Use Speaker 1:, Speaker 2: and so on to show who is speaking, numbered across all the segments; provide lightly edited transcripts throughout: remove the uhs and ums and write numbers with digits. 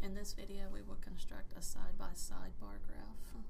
Speaker 1: In this video, we will construct a side-by-side bar graph.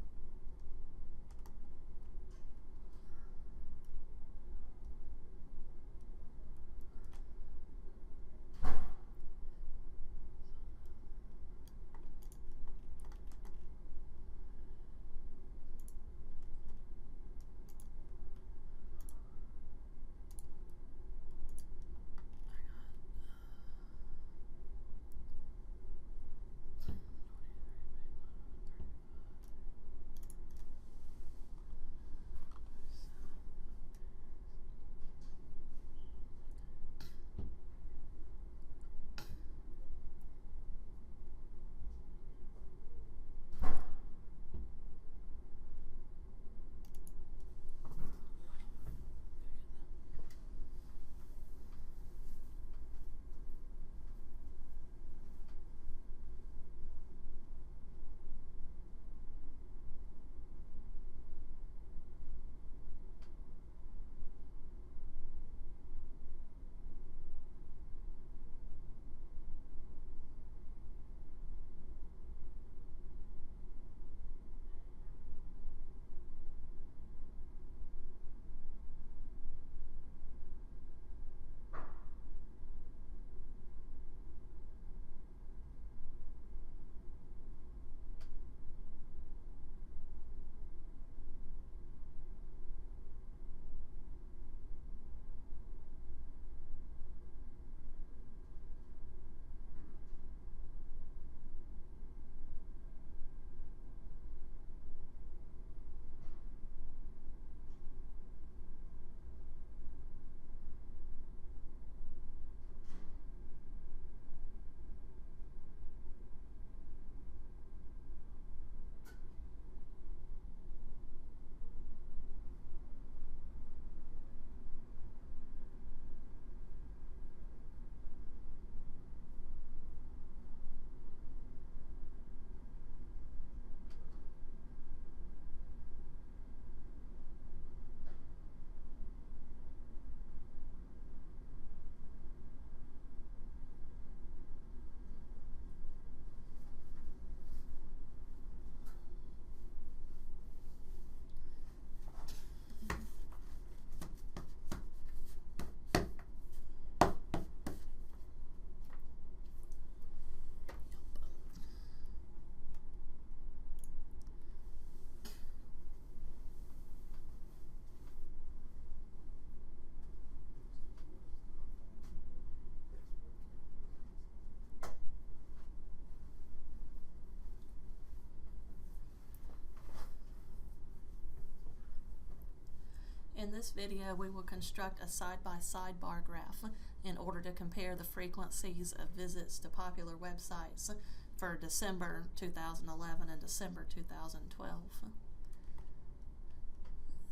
Speaker 1: In this video, we will construct a side-by-side bar graph in order to compare the frequencies of visits to popular websites for December 2011 and December 2012.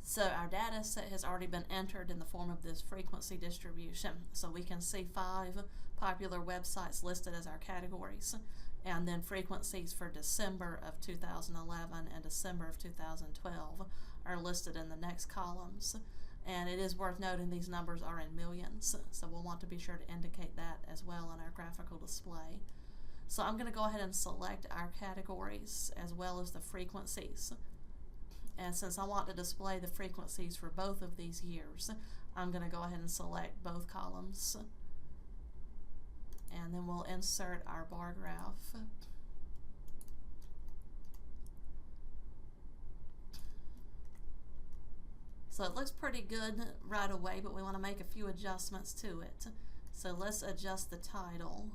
Speaker 1: So our data set has already been entered in the form of this frequency distribution. So we can see 5 popular websites listed as our categories, and then frequencies for December of 2011 and December of 2012 are listed in the next columns. And it is worth noting these numbers are in millions, so we'll want to be sure to indicate that as well in our graphical display. So I'm going to go ahead and select our categories as well as the frequencies. And since I want to display the frequencies for both of these years, I'm going to go ahead and select both columns. And then we'll insert our bar graph. So it looks pretty good right away, but we want to make a few adjustments to it. So let's adjust the title.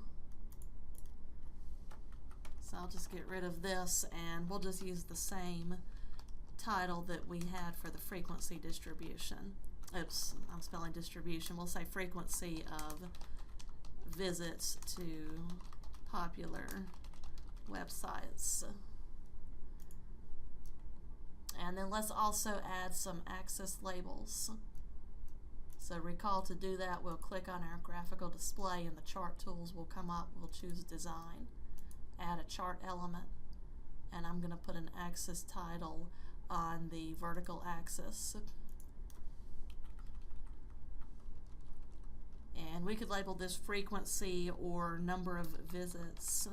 Speaker 1: So I'll just get rid of this and we'll just use the same title that we had for the frequency distribution. Oops, I'm spelling distribution. We'll say frequency of visits to popular websites. And then let's also add some axis labels. So recall to do that, we'll click on our graphical display and the chart tools will come up. We'll choose design, add a chart element, and I'm going to put an axis title on the vertical axis. And we could label this frequency or number of visits.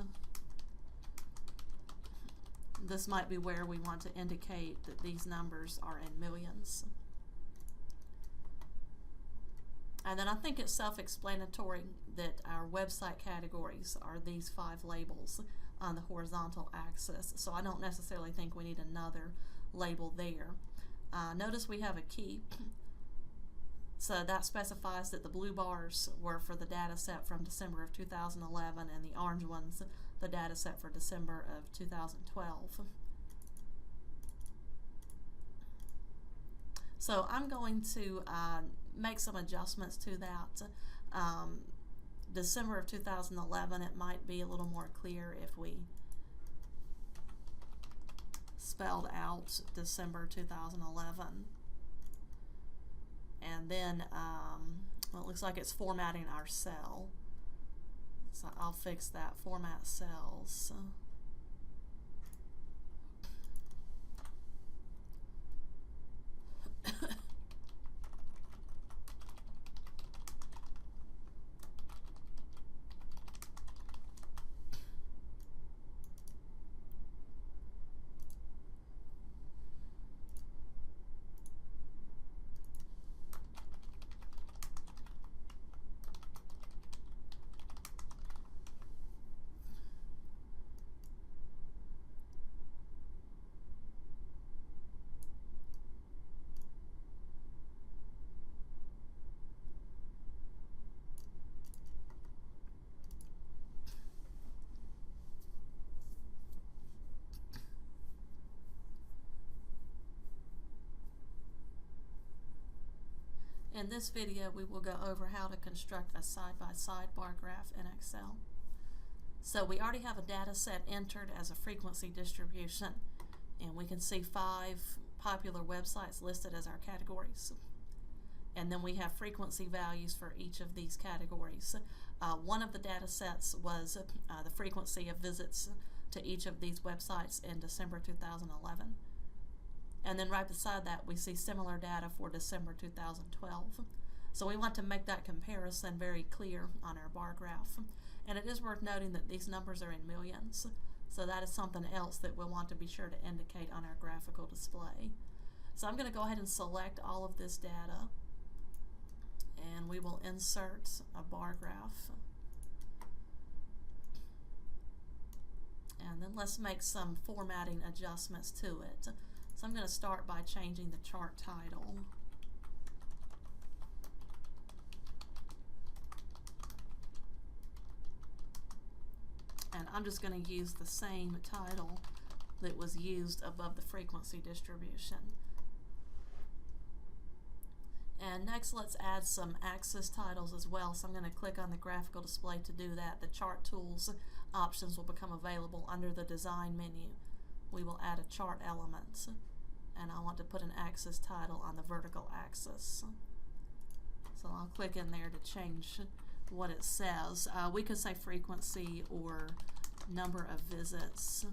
Speaker 1: this might be where we want to indicate that these numbers are in millions. And then I think it's self-explanatory that our website categories are these 5 labels on the horizontal axis, so I don't necessarily think we need another label there. Notice we have a key, so that specifies that the blue bars were for the data set from December of 2011 and the orange ones the data set for December of 2012. So I'm going to make some adjustments to that. December of 2011, it might be a little more clear if we spelled out December 2011. And then, well, it looks like it's formatting our cell. So I'll fix that, format cells. In this video, we will go over how to construct a side-by-side bar graph in Excel. So we already have a data set entered as a frequency distribution, and we can see 5 popular websites listed as our categories. And then we have frequency values for each of these categories. One of the data sets was the frequency of visits to each of these websites in December 2011. And then right beside that, we see similar data for December 2012. So we want to make that comparison very clear on our bar graph. And it is worth noting that these numbers are in millions. So that is something else that we'll want to be sure to indicate on our graphical display. So I'm going to go ahead and select all of this data. And we will insert a bar graph. And then let's make some formatting adjustments to it. So I'm going to start by changing the chart title. And I'm just going to use the same title that was used above the frequency distribution. And next, let's add some axis titles as well. So I'm going to click on the graphical display to do that. The chart tools options will become available under the design menu. We will add a chart element, and I want to put an axis title on the vertical axis. So I'll click in there to change what it says. We could say frequency or number of visits,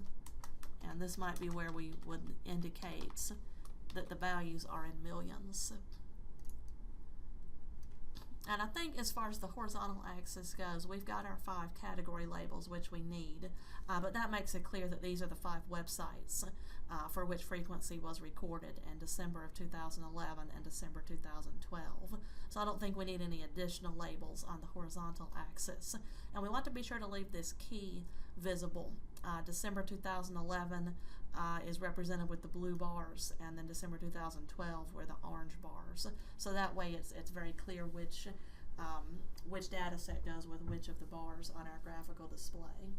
Speaker 1: and this might be where we would indicate that the values are in millions. And I think as far as the horizontal axis goes, we've got our 5 category labels, which we need, but that makes it clear that these are the 5 websites for which frequency was recorded in December of 2011 and December 2012. So I don't think we need any additional labels on the horizontal axis. And we want to be sure to leave this key visible. December 2011 is represented with the blue bars, and then December 2012 were the orange bars. So that way it's very clear which data set goes with which of the bars on our graphical display.